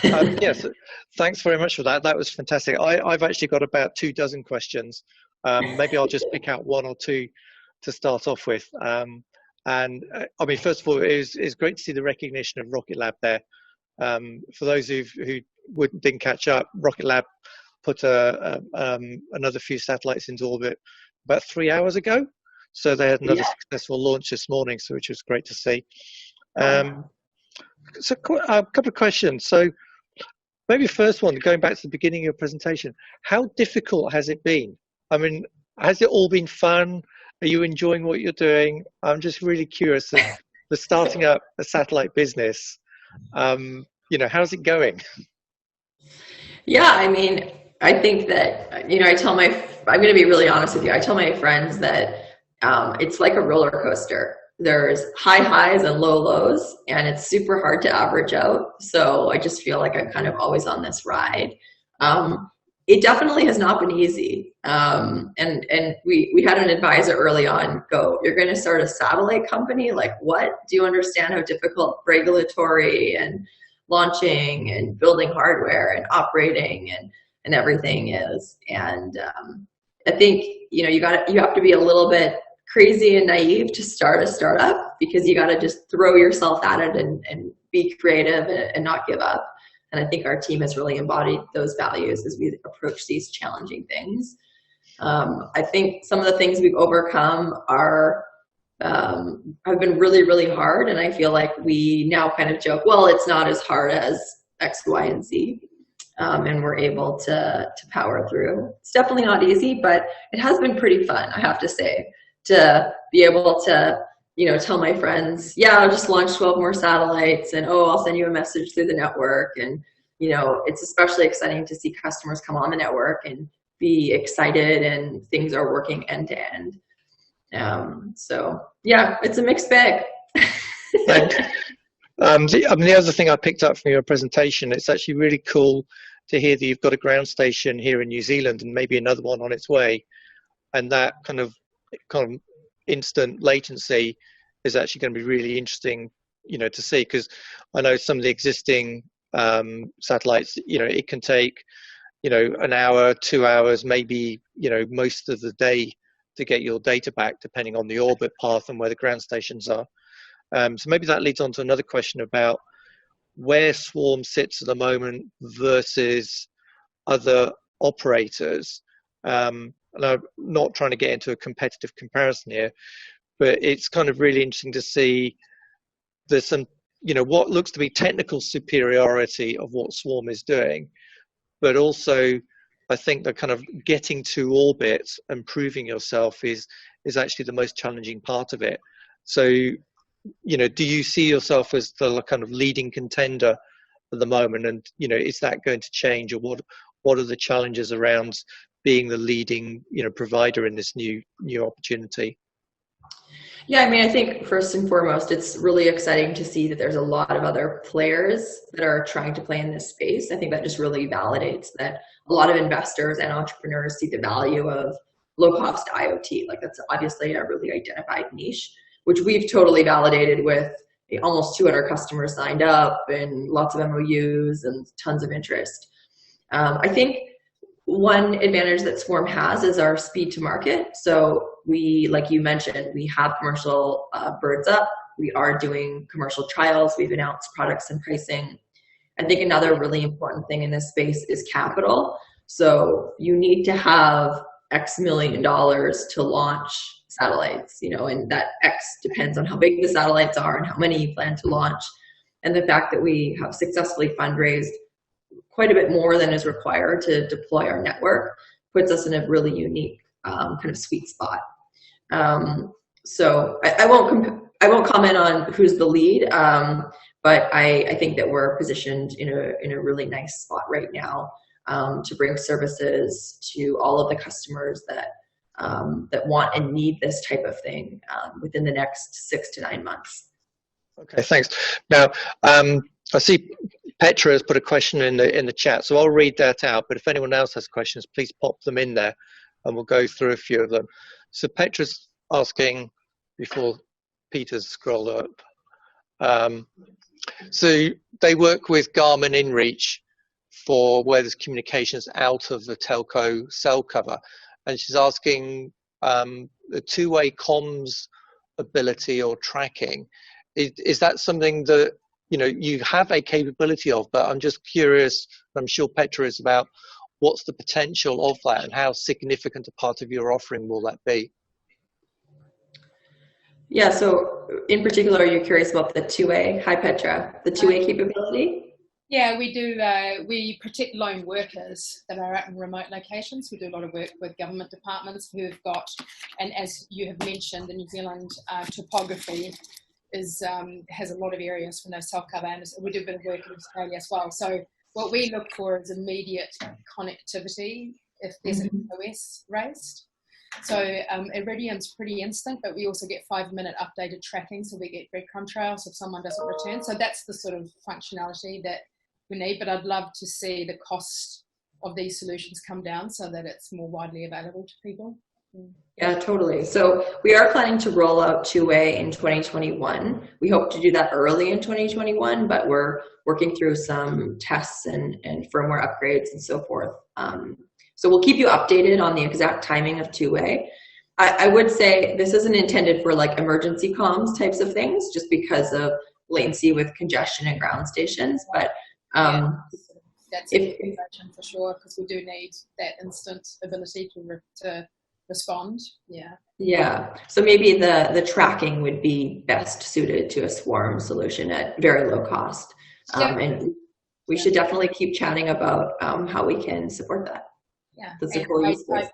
Yes, thanks very much for that. That was fantastic. I've actually got about 24 questions. Maybe I'll just pick out one or two to start off with. I mean, first of all, it's great to see the recognition of Rocket Lab there. For those who didn't catch up, Rocket Lab put another few satellites into orbit about 3 hours ago. So they had another Yeah. successful launch this morning, so which was great to see. Oh. Um, so a couple of questions. So maybe first one, going back to the beginning of your presentation, how difficult has it been? I mean, has it all been fun? Are you enjoying what you're doing? I'm just really curious of the starting up a satellite business. How's it going? Yeah, I mean, I think that, I'm going to be really honest with you. I tell my friends that it's like a roller coaster. There's high highs and low lows, and it's super hard to average out. So I just feel like I'm kind of always on this ride. It definitely has not been easy. And we had an advisor early on go, "You're going to start a satellite company? Like what? Do you understand how difficult regulatory and launching and building hardware and operating and everything is?" And I think you have to be a little bit crazy and naive to start a startup, because you got to just throw yourself at it and be creative and not give up. And I think our team has really embodied those values as we approach these challenging things. I think some of the things we've overcome have been really, really hard. And I feel like we now kind of joke, well, it's not as hard as X, Y, and Z. And we're able to power through. It's definitely not easy, but it has been pretty fun, I have to say, to be able to, tell my friends, yeah, I'll just launch 12 more satellites, and I'll send you a message through the network. And, it's especially exciting to see customers come on the network and be excited and things are working end to end. So yeah, it's a mixed bag. Thanks. The other thing I picked up from your presentation, it's actually really cool to hear that you've got a ground station here in New Zealand and maybe another one on its way, and that kind of instant latency is actually going to be really interesting, to see, because I know some of the existing satellites, it can take, an hour, 2 hours, maybe, most of the day to get your data back, depending on the orbit path and where the ground stations are. So maybe that leads on to another question about where Swarm sits at the moment versus other operators. And I'm not trying to get into a competitive comparison here, but it's kind of really interesting to see there's some, what looks to be technical superiority of what Swarm is doing, but also I think that kind of getting to orbit and proving yourself is actually the most challenging part of it. So, do you see yourself as the kind of leading contender at the moment? And, is that going to change, or what are the challenges around being the leading, provider in this new opportunity? Yeah, I mean, I think first and foremost, it's really exciting to see that there's a lot of other players that are trying to play in this space. I think that just really validates that a lot of investors and entrepreneurs see the value of low-cost IoT. Like that's obviously a really identified niche, which we've totally validated with almost 200 customers signed up and lots of MOUs and tons of interest. I think one advantage that Swarm has is our speed to market. So we, like you mentioned, we have commercial birds up. We are doing commercial trials. We've announced products and pricing. I think another really important thing in this space is capital. So you need to have X million dollars to launch satellites, and that X depends on how big the satellites are and how many you plan to launch. And the fact that we have successfully fundraised quite a bit more than is required to deploy our network puts us in a really unique kind of sweet spot. So I won't comment on who's the lead, but I think that we're positioned in a really nice spot right now to bring services to all of the customers that want and need this type of thing within the next 6 to 9 months. Okay, thanks. Now, I see Petra has put a question in the chat, so I'll read that out. But if anyone else has questions, please pop them in there, and we'll go through a few of them. So Petra's asking, before Peter's scrolled up, So they work with Garmin inreach for where there's communications out of the telco cell cover. And she's asking the two-way comms ability or tracking. Is that something that you have a capability of? But I'm just curious, I'm sure Petra is, about what's the potential of that and how significant a part of your offering will that be? Yeah, so in particular, are you curious about the two-way? Hi, Petra. The two-way capability? Yeah, we do. We protect lone workers that are out in remote locations. We do a lot of work with government departments who have got, and as you have mentioned, the New Zealand topography has a lot of areas for no cell cover, and we do a bit of work in Australia as well. So what we look for is immediate connectivity if there's an OS raised. So Iridium's pretty instant, but we also get 5-minute updated tracking, so we get breadcrumb trails if someone doesn't return. So that's the sort of functionality that we need, but I'd love to see the cost of these solutions come down so that it's more widely available to people. Yeah, totally. So we are planning to roll out two-way in 2021. We hope to do that early in 2021, but we're working through some tests and firmware upgrades and so forth. So we'll keep you updated on the exact timing of two-way. I would say this isn't intended for like emergency comms types of things, just because of latency with congestion and ground stations. But that's a consideration for sure, because we do need that instant ability to respond. Yeah. So maybe the tracking would be best suited to a swarm solution at very low cost. And we should definitely keep chatting about how we can support that. Yeah, that's a cool use case.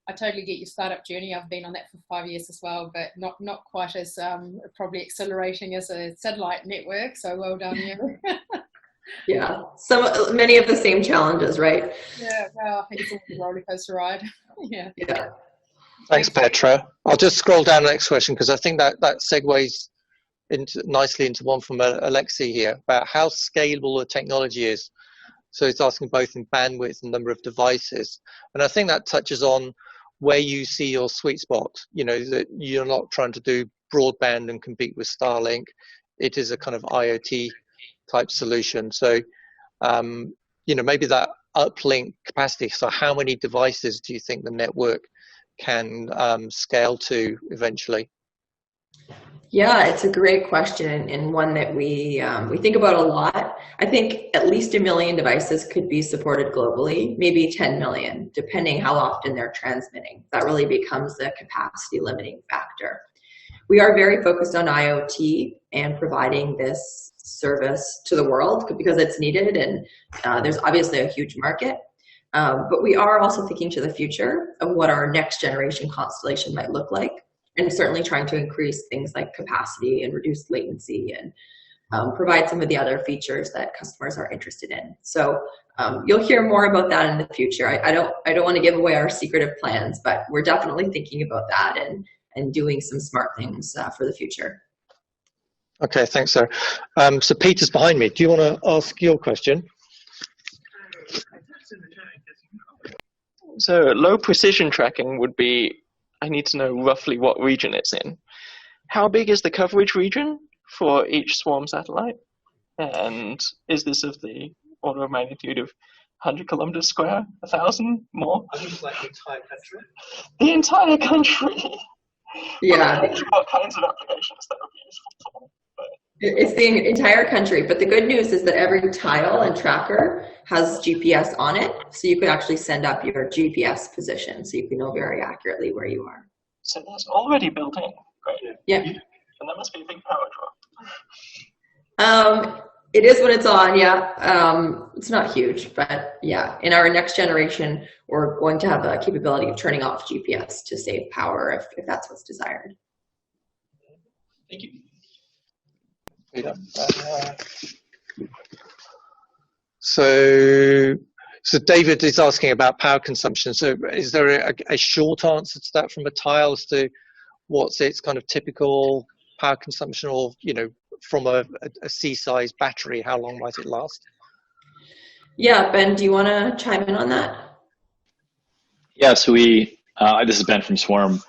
I totally get your startup journey. I've been on that for 5 years as well, but not quite as probably accelerating as a satellite network. So well done, you. Yeah, many of the same challenges, right? Yeah, well, I think it's a roller coaster ride. Yeah. Thanks, Petra. I'll just scroll down the next question, because I think that segues nicely into one from Alexiy here about how scalable the technology is. So it's asking both in bandwidth and number of devices. And I think that touches on where you see your sweet spot, that you're not trying to do broadband and compete with Starlink. It is a kind of IoT type solution. So, maybe that uplink capacity. So how many devices do you think the network can scale to eventually? Yeah, it's a great question, and one that we think about a lot. I think at least 1 million devices could be supported globally, maybe 10 million, depending how often they're transmitting. That really becomes the capacity limiting factor. We are very focused on IoT and providing this service to the world because it's needed, and there's obviously a huge market. But we are also thinking to the future of what our next generation constellation might look like, and certainly trying to increase things like capacity and reduce latency and provide some of the other features that customers are interested in. So you'll hear more about that in the future. I don't want to give away our secretive plans, but we're definitely thinking about that and doing some smart things for the future. Okay, thanks, Sara. So Peter's behind me. Do you want to ask your question? So low precision tracking would be, I need to know roughly what region it's in. How big is the coverage region for each swarm satellite? And is this of the order of magnitude of 100 kilometers square, 1,000, more? I think it's like the entire country. The entire country? Yeah. What kinds of applications that would be useful for? It's the entire country, but the good news is that every tile and tracker has GPS on it, so you could actually send up your GPS position, so you can know very accurately where you are. So that's already built in, right? Yeah. And that must be a big power draw. It is when it's on, yeah. It's not huge, but yeah. In our next generation, we're going to have the capability of turning off GPS to save power if that's what's desired. Thank you. So David is asking about power consumption. So is there a short answer to that from a tile as to what's its kind of typical power consumption, or from a C-size battery, how long might it last? Yeah, Ben, do you want to chime in on that? Yeah, so this is Ben from Swarm.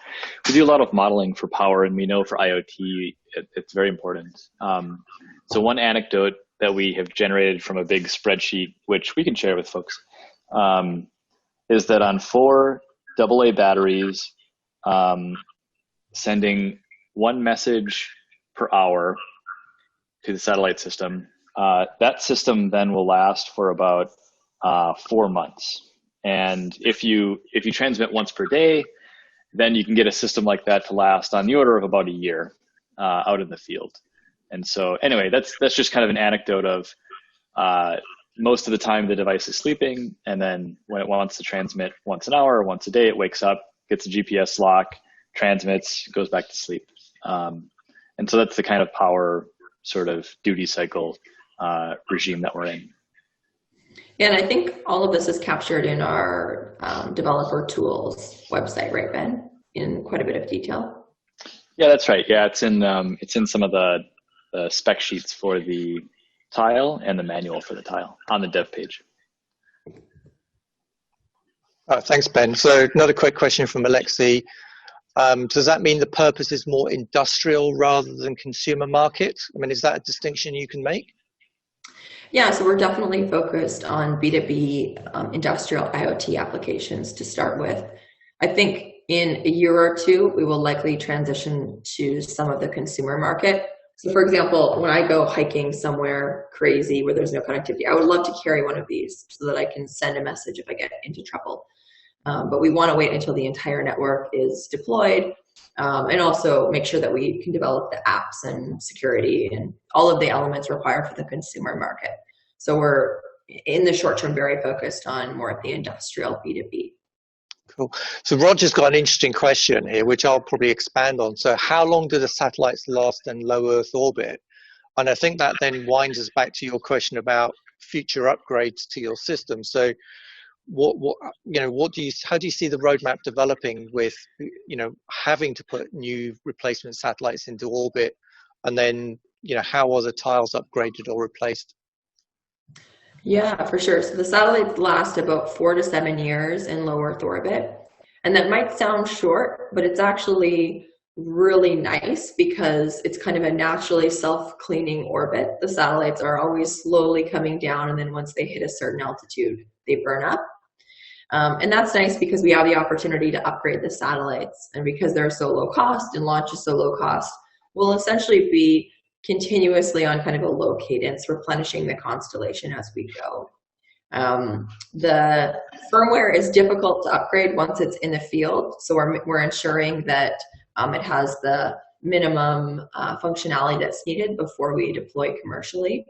We do a lot of modeling for power, and we know for IoT it's very important. So one anecdote that we have generated from a big spreadsheet, which we can share with folks, is that on 4 AA batteries, sending 1 message per hour to the satellite system, that system then will last for about 4 months. And if you transmit once per day, then you can get a system like that to last on the order of about a year out in the field. And so anyway, that's just kind of an anecdote of most of the time the device is sleeping, and then when it wants to transmit once an hour or once a day, it wakes up, gets a GPS lock, transmits, goes back to sleep. And so that's the kind of power sort of duty cycle regime that we're in. Yeah, and I think all of this is captured in our developer tools website, right, Ben? In quite a bit of detail. Yeah, that's right. Yeah, it's in some of the spec sheets for the tile and the manual for the tile on the dev page. Thanks, Ben. So another quick question from Alexiy. Does that mean the purpose is more industrial rather than consumer market? I mean, is that a distinction you can make? Yeah, so we're definitely focused on B2B industrial IoT applications to start with. I think in a year or two, we will likely transition to some of the consumer market. So for example, when I go hiking somewhere crazy where there's no connectivity, I would love to carry one of these so that I can send a message if I get into trouble. But we want to wait until the entire network is deployed, and also make sure that we can develop the apps and security and all of the elements required for the consumer market. So we're, in the short term, very focused on more of the industrial B2B. Cool. So Roger's got an interesting question here, which I'll probably expand on. So how long do the satellites last in low Earth orbit? And I think that then winds us back to your question about future upgrades to your system. So how do you see the roadmap developing with, having to put new replacement satellites into orbit, and then, how are the tiles upgraded or replaced? Yeah, for sure. So the satellites last about 4 to 7 years in low Earth orbit. And that might sound short, but it's actually really nice because it's kind of a naturally self-cleaning orbit. The satellites are always slowly coming down, and then once they hit a certain altitude, they burn up. And that's nice because we have the opportunity to upgrade the satellites. And because they're so low cost and launch is so low cost, we'll essentially be continuously on kind of a low cadence, replenishing the constellation as we go. The firmware is difficult to upgrade once it's in the field, so we're ensuring that it has the minimum functionality that's needed before we deploy commercially.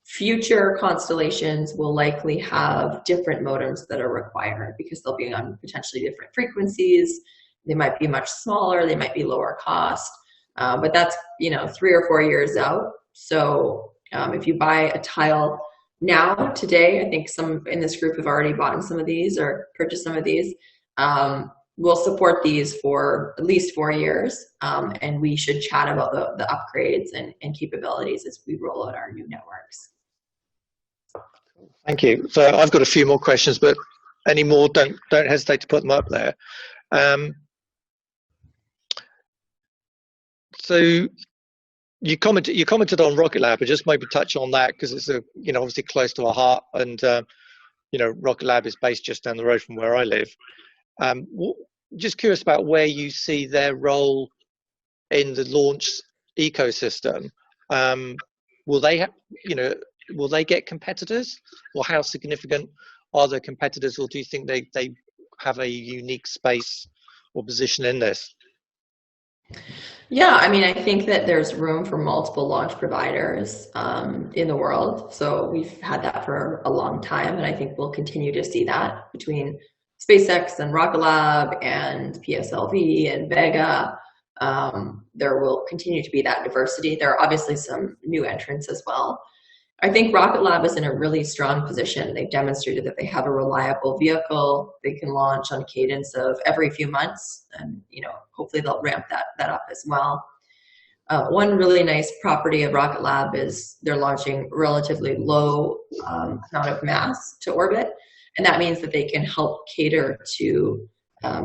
Future constellations will likely have different modems that are required because they'll be on potentially different frequencies. They might be much smaller, they might be lower cost. But that's 3 or 4 years out. So if you buy a tile now, today, I think some in this group have already bought some of these or purchased some of these. We'll support these for at least 4 years, and we should chat about the upgrades and capabilities as we roll out our new networks. Thank you. So I've got a few more questions, but any more, don't hesitate to put them up there. So you commented on Rocket Lab, but just maybe touch on that because it's obviously close to our heart, and Rocket Lab is based just down the road from where I live. Just curious about where you see their role in the launch ecosystem. Will they get competitors, or how significant are the competitors, or do you think they have a unique space or position in this? Yeah, I mean, I think that there's room for multiple launch providers in the world. So we've had that for a long time, and I think we'll continue to see that between SpaceX and Rocket Lab and PSLV and Vega. There will continue to be that diversity. There are obviously some new entrants as well. I think Rocket Lab is in a really strong position. They've demonstrated that they have a reliable vehicle. They can launch on a cadence of every few months, and hopefully they'll ramp that up as well. One really nice property of Rocket Lab is they're launching relatively low amount of mass to orbit, and that means that they can help cater to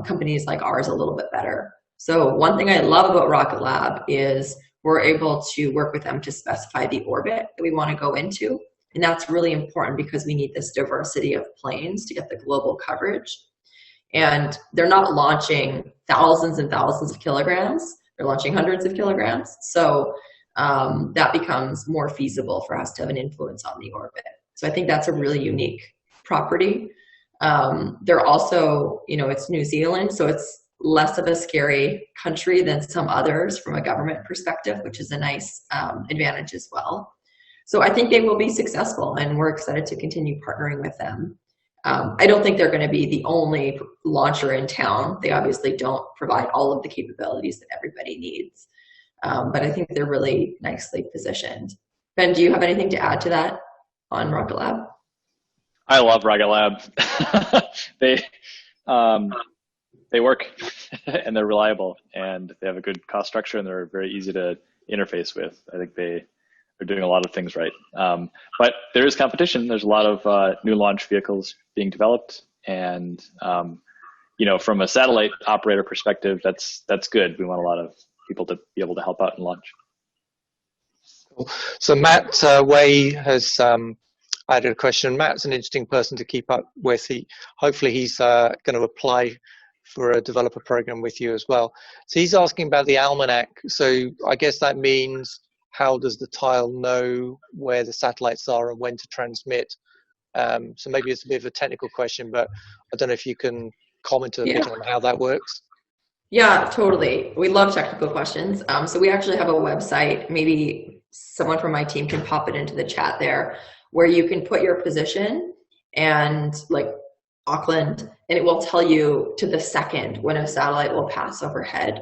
companies like ours a little bit better. So one thing I love about Rocket Lab is we're able to work with them to specify the orbit that we want to go into. And that's really important because we need this diversity of planes to get the global coverage. And they're not launching thousands and thousands of kilograms. They're launching hundreds of kilograms. So that becomes more feasible for us to have an influence on the orbit. So I think that's a really unique property. They're also, it's New Zealand, so it's less of a scary country than some others from a government perspective, which is a nice advantage as well. So I think they will be successful, and we're excited to continue partnering with them. I don't think they're going to be the only launcher in town. They obviously don't provide all of the capabilities that everybody needs, but I think they're really nicely positioned. Ben, do you have anything to add to that on Rocket Lab? I love Rocket Lab. They work and they're reliable, and they have a good cost structure, and they're very easy to interface with. I think they are doing a lot of things right. But there is competition. There's a lot of new launch vehicles being developed, and from a satellite operator perspective, that's good. We want a lot of people to be able to help out and launch. So Matt Way has added a question. Matt's an interesting person to keep up with. Hopefully he's going to apply for a developer program with you as well. So he's asking about the almanac. So I guess that means, how does the tile know where the satellites are and when to transmit? So maybe it's a bit of a technical question, but I don't know if you can comment a bit on how that works. Yeah, totally. We love technical questions. So we actually have a website. Maybe someone from my team can pop it into the chat there, where you can put your position and like Auckland, and it will tell you to the second when a satellite will pass overhead.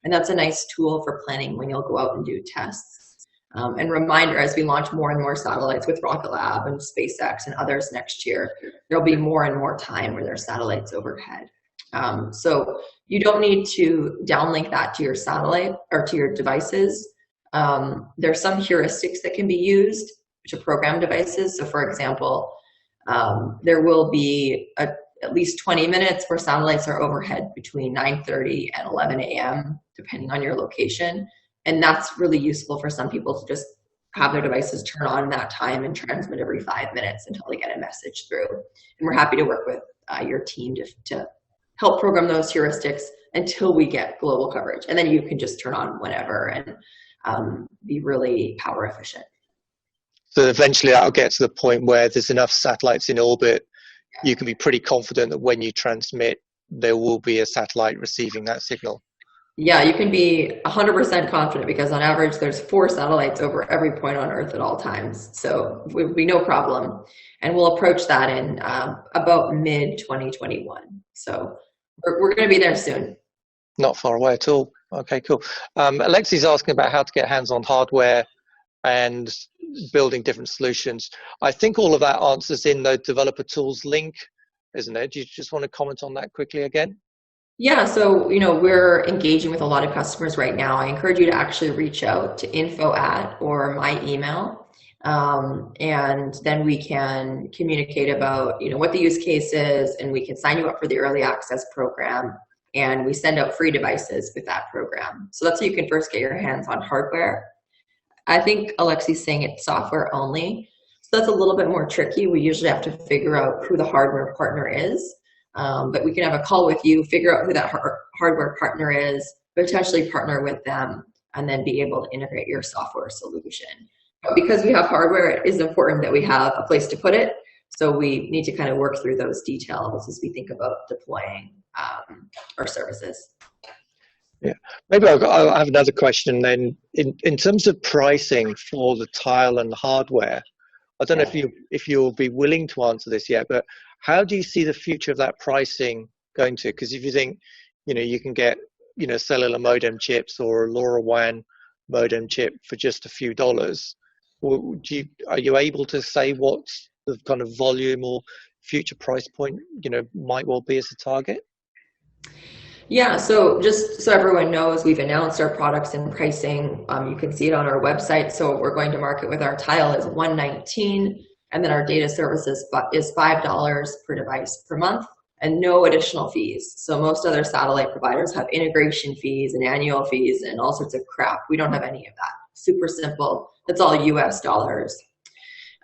And that's a nice tool for planning when you'll go out and do tests. And reminder, as we launch more and more satellites with Rocket Lab and SpaceX and others next year, there'll be more and more time where there's satellites overhead. So you don't need to downlink that to your satellite or to your devices. There's some heuristics that can be used to program devices. So for example, there will be at least 20 minutes where satellites are overhead between 9:30 and 11 a.m., depending on your location. And that's really useful for some people to just have their devices turn on in that time and transmit every 5 minutes until they get a message through. And we're happy to work with your team to help program those heuristics until we get global coverage. And then you can just turn on whenever and be really power efficient. So eventually that'll get to the point where there's enough satellites in orbit, you can be pretty confident that when you transmit, there will be a satellite receiving that signal. Yeah, you can be 100% confident, because on average, there's 4 satellites over every point on Earth at all times. So it would be no problem. And we'll approach that in about mid-2021. So we're going to be there soon. Not far away at all. Okay, cool. Alexiy's asking about how to get hands-on hardware and building different solutions. I think all of that answers in the developer tools link, isn't it? Do you just want to comment on that quickly again? Yeah, so we're engaging with a lot of customers right now. I encourage you to actually reach out to info@ or my email, and then we can communicate about what the use case is, and we can sign you up for the early access program, and we send out free devices with that program. So that's how you can first get your hands on hardware. I think Alexiy's saying it's software only, so that's a little bit more tricky. We usually have to figure out who the hardware partner is. But we can have a call with you, figure out who that hardware partner is, potentially partner with them, and then be able to integrate your software solution. But because we have hardware, it is important that we have a place to put it. So we need to kind of work through those details as we think about deploying our services. Yeah, maybe I'll have another question then. In terms of pricing for the tile and the hardware, I don't know if you'll be willing to answer this yet, but how do you see the future of that pricing going to? Because if you think, you can get, cellular modem chips or a LoRaWAN modem chip for just a few dollars, are you able to say what the kind of volume or future price point, might well be as a target? Yeah, so just so everyone knows, we've announced our products and pricing. You can see it on our website. So we're going to market with our tile is $119, and then our data services is $5 per device per month, and no additional fees. So most other satellite providers have integration fees and annual fees and all sorts of crap. We don't have any of that. Super simple. That's all US dollars.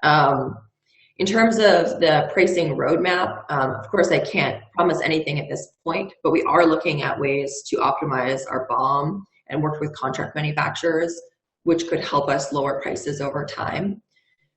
In terms of the pricing roadmap, of course, I can't promise anything at this point, but we are looking at ways to optimize our BOM and work with contract manufacturers, which could help us lower prices over time.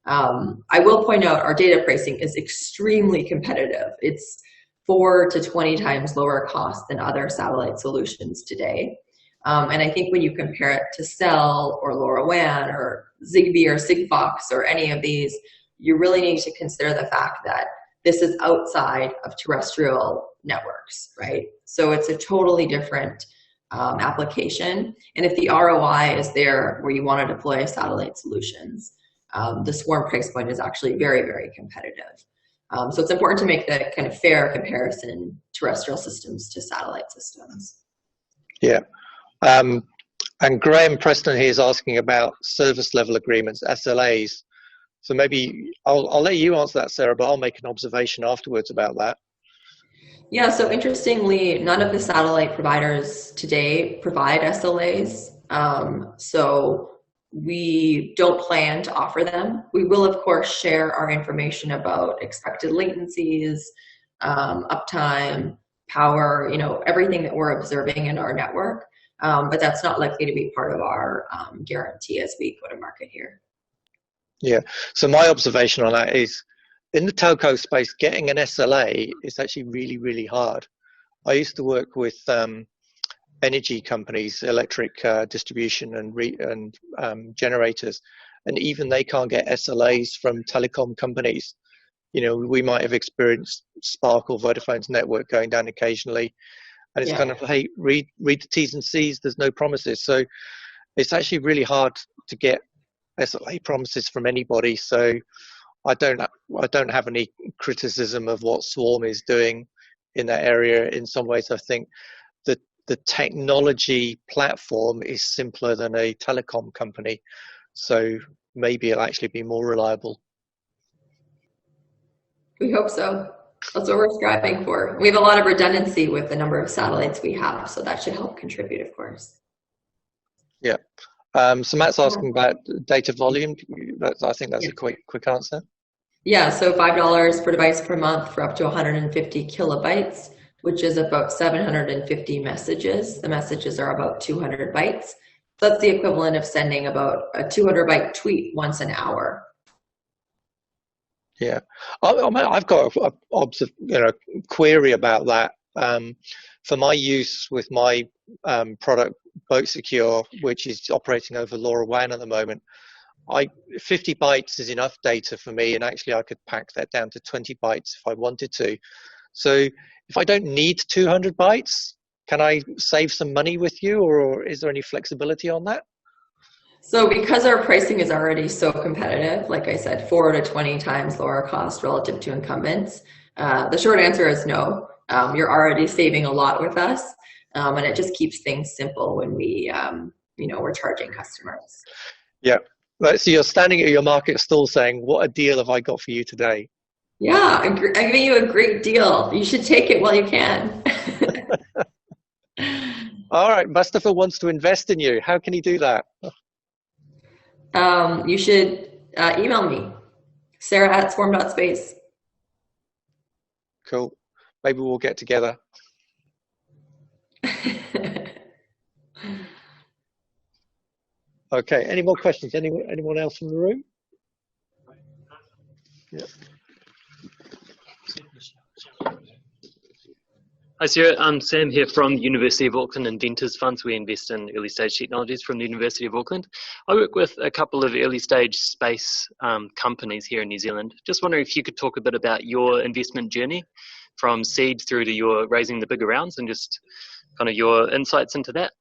I will point out our data pricing is extremely competitive. It's 4 to 20 times lower cost than other satellite solutions today. And I think when you compare it to Cell or LoRaWAN or Zigbee or Sigfox or any of these, you really need to consider the fact that this is outside of terrestrial networks, right? So it's a totally different application. And if the ROI is there where you want to deploy satellite solutions, the swarm price point is actually very, very competitive. So it's important to make the kind of fair comparison, terrestrial systems to satellite systems. Yeah. And Graham Preston here is asking about service level agreements, SLAs. So maybe I'll let you answer that, Sarah, but I'll make an observation afterwards about that. Yeah, so interestingly, none of the satellite providers today provide SLAs. So we don't plan to offer them. We will, of course, share our information about expected latencies, uptime, power, everything that we're observing in our network. But that's not likely to be part of our guarantee as we go to market here. Yeah, so my observation on that is in the telco space, getting an SLA is actually really, really hard. I used to work with energy companies, electric distribution and generators, and even they can't get SLAs from telecom companies. We might have experienced Spark or Vodafone's network going down occasionally, and it's kind of, hey, read the T's and C's, there's no promises. So it's actually really hard to get SLA promises from anybody. So I don't have any criticism of what Swarm is doing in that area. In some ways, I think that the technology platform is simpler than a telecom company. So maybe it'll actually be more reliable. We hope so. That's what we're striving for. We have a lot of redundancy with the number of satellites we have, so that should help contribute, of course. Yeah. So Matt's asking about data volume. I think that's a quick answer. Yeah, so $5 per device per month for up to 150 kilobytes, which is about 750 messages. The messages are about 200 bytes. So that's the equivalent of sending about a 200 byte tweet once an hour. Yeah, I've got a query about that. For my use with my product Boat Secure, which is operating over LoRaWAN at the moment, 50 bytes is enough data for me, and actually I could pack that down to 20 bytes if I wanted to. So if I don't need 200 bytes, can I save some money with you, or is there any flexibility on that? So because our pricing is already so competitive, like I said, 4 to 20 times lower cost relative to incumbents, the short answer is no. You're already saving a lot with us, and it just keeps things simple when we, we're charging customers. Yeah. So you're standing at your market stall saying, what a deal have I got for you today? Yeah, I'm giving you a great deal. You should take it while you can. All right, Mustafa wants to invest in you. How can he do that? You should email me, Sara@swarm.space. Cool. Maybe we'll get together. Okay, any more questions? Anyone else in the room? Yeah. Hi, Sarah. I'm Sam here from the University of Auckland Inventors Funds. We invest in early stage technologies from the University of Auckland. I work with a couple of early stage space companies here in New Zealand. Just wondering if you could talk a bit about your investment journey from seed through to your raising the bigger rounds and just kind of your insights into that.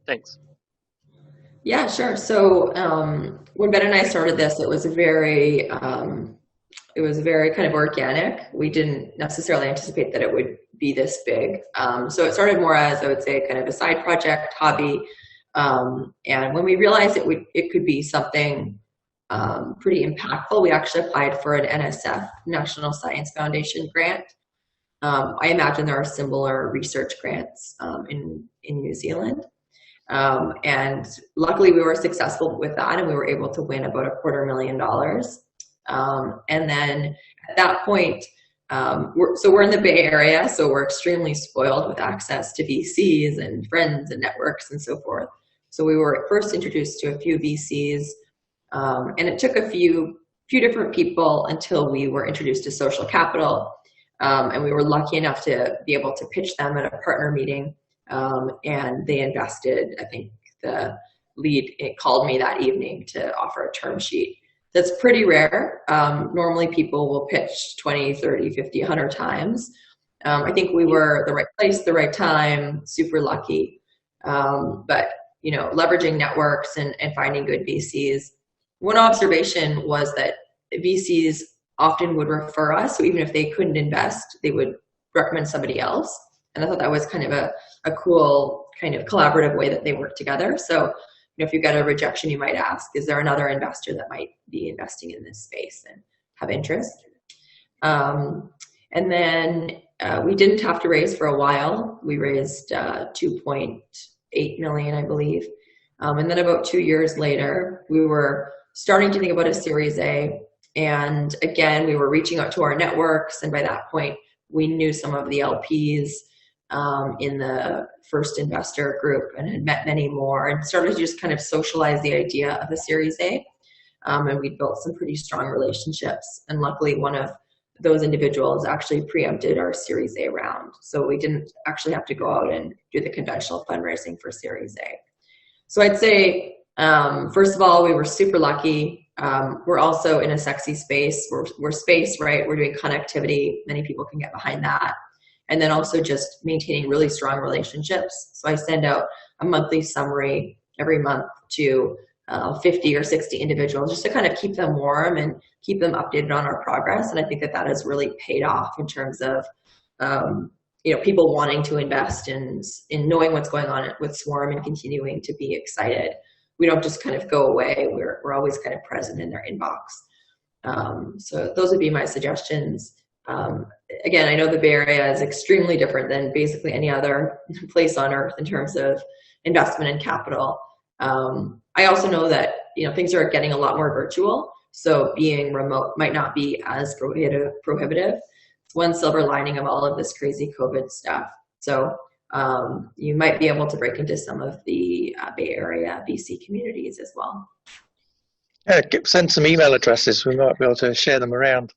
Thanks. Yeah, sure. So when Ben and I started this, it was very kind of organic. We didn't necessarily anticipate that it would be this big. So it started more as, I would say, kind of a side project, hobby. And when we realized it could be something pretty impactful, we actually applied for an NSF, National Science Foundation grant. I imagine there are similar research grants in New Zealand. And luckily we were successful with that, and we were able to win about $250,000. And then at that point, we're in the Bay Area, so we're extremely spoiled with access to VCs and friends and networks and so forth. So we were first introduced to a few VCs, and it took a few different people until we were introduced to social capital. And we were lucky enough to be able to pitch them at a partner meeting. And they invested, I think the lead called me that evening to offer a term sheet. That's pretty rare. Normally people will pitch 20, 30, 50, 100 times. I think we were the right place, the right time, super lucky. But, you know, leveraging networks and finding good VCs. One observation was that VCs often would refer us. So even if they couldn't invest, they would recommend somebody else. And I thought that was kind of a cool kind of collaborative way that they work together. So, you know, if you get a rejection, you might ask, is there another investor that might be investing in this space and have interest? And then we didn't have to raise for a while. We raised 2.8 million, I believe. And then about 2 years later, we were starting to think about a Series A. And again, we were reaching out to our networks. And by that point, we knew some of the LPs in the first investor group and had met many more, and started to just kind of socialize the idea of a Series A. And we built some pretty strong relationships. And luckily, one of those individuals actually preempted our Series A round. So we didn't actually have to go out and do the conventional fundraising for Series A. So I'd say, first of all, we were super lucky. We're also in a sexy space. We're space, right? We're doing connectivity. Many people can get behind that. And then also just maintaining really strong relationships. So I send out a monthly summary every month to 50 or 60 individuals, just to kind of keep them warm and keep them updated on our progress. And I think that that has really paid off in terms of you know, people wanting to invest in knowing what's going on with Swarm and continuing to be excited. We don't just kind of go away. We're always kind of present in their inbox. So those would be my suggestions. Again, I know the Bay Area is extremely different than basically any other place on earth in terms of investment and capital. I also know that, you know, things are getting a lot more virtual, so being remote might not be as prohibitive. It's one silver lining of all of this crazy COVID stuff. So you might be able to break into some of the Bay Area VC communities as well. Yeah, send some email addresses. We might be able to share them around.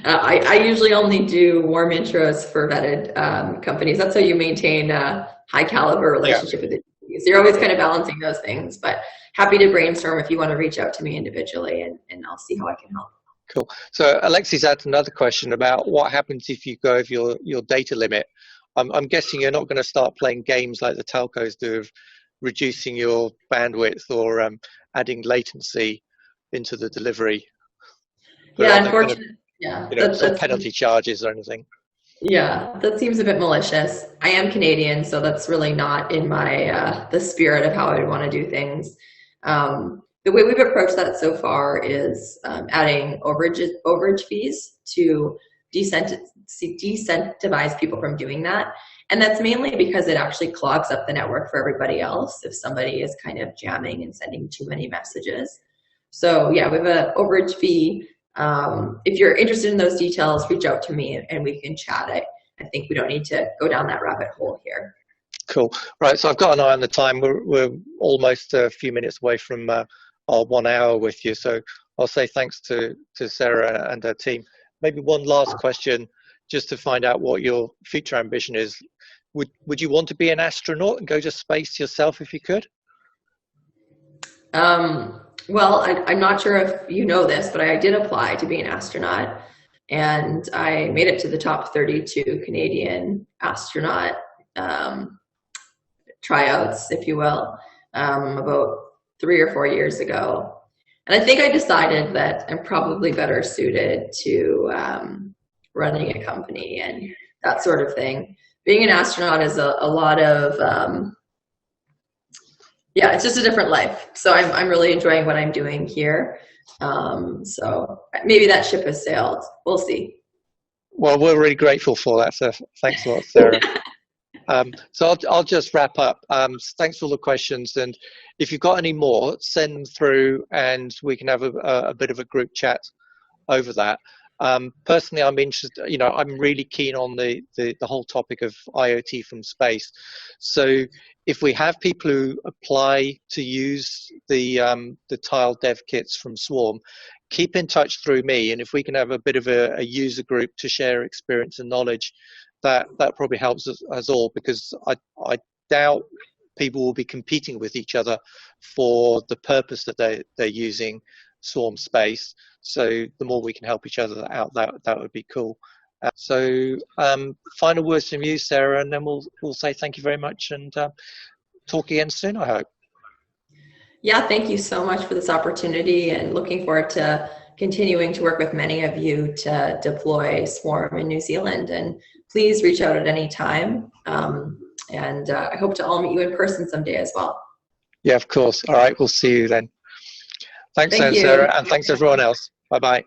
I usually only do warm intros for vetted companies. That's how you maintain a high caliber relationship with the VCs. So you're always kind of balancing those things, but happy to brainstorm if you want to reach out to me individually, and I'll see how I can help. Cool. So Alexiy's had another question about what happens if you go over your data limit. I'm guessing you're not going to start playing games like the telcos do of reducing your bandwidth or adding latency into the delivery. Yeah, unfortunately, yeah. You know, sort of penalty charges or anything. Yeah, that seems a bit malicious. I am Canadian, so that's really not in my the spirit of how I would want to do things. The way we've approached that so far is adding overage fees to disincentivize people from doing that. And that's mainly because it actually clogs up the network for everybody else if somebody is kind of jamming and sending too many messages. So yeah, we have an overage fee. If you're interested in those details, reach out to me and we can chat. I think we don't need to go down that rabbit hole here. Cool. Right, so I've got an eye on the time. We're almost a few minutes away from our 1 hour with you. So I'll say thanks to Sara and her team. Maybe one last question, just to find out what your future ambition is. Would you want to be an astronaut and go to space yourself if you could? Well, I'm not sure if you know this, but I did apply to be an astronaut, and I made it to the top 32 Canadian astronaut tryouts, if you will, about 3 or 4 years ago. And I think I decided that I'm probably better suited to running a company and that sort of thing. Being an astronaut is a lot of, yeah, it's just a different life. So I'm really enjoying what I'm doing here. So maybe that ship has sailed. We'll see. Well, we're really grateful for that, so thanks a lot, Sarah. So I'll just wrap up. Thanks for all the questions, and if you've got any more, send them through, and we can have a bit of a group chat over that. Personally, I'm interested. I'm really keen on the whole topic of IoT from space. So if we have people who apply to use the tile dev kits from Swarm, keep in touch through me, and if we can have a bit of a user group to share experience and knowledge, that probably helps us all, because I doubt people will be competing with each other for the purpose that they're using Swarm space. So the more we can help each other out, that would be cool. So final words from you, Sarah, and then we'll say thank you very much, and talk again soon, I hope. Yeah, thank you so much for this opportunity, and looking forward to continuing to work with many of you to deploy Swarm in New Zealand. And please reach out at any time. And I hope to all meet you in person someday as well. Yeah, of course. All right, we'll see you then. Thanks, Thank you. Sarah, and thanks everyone else. Bye-bye.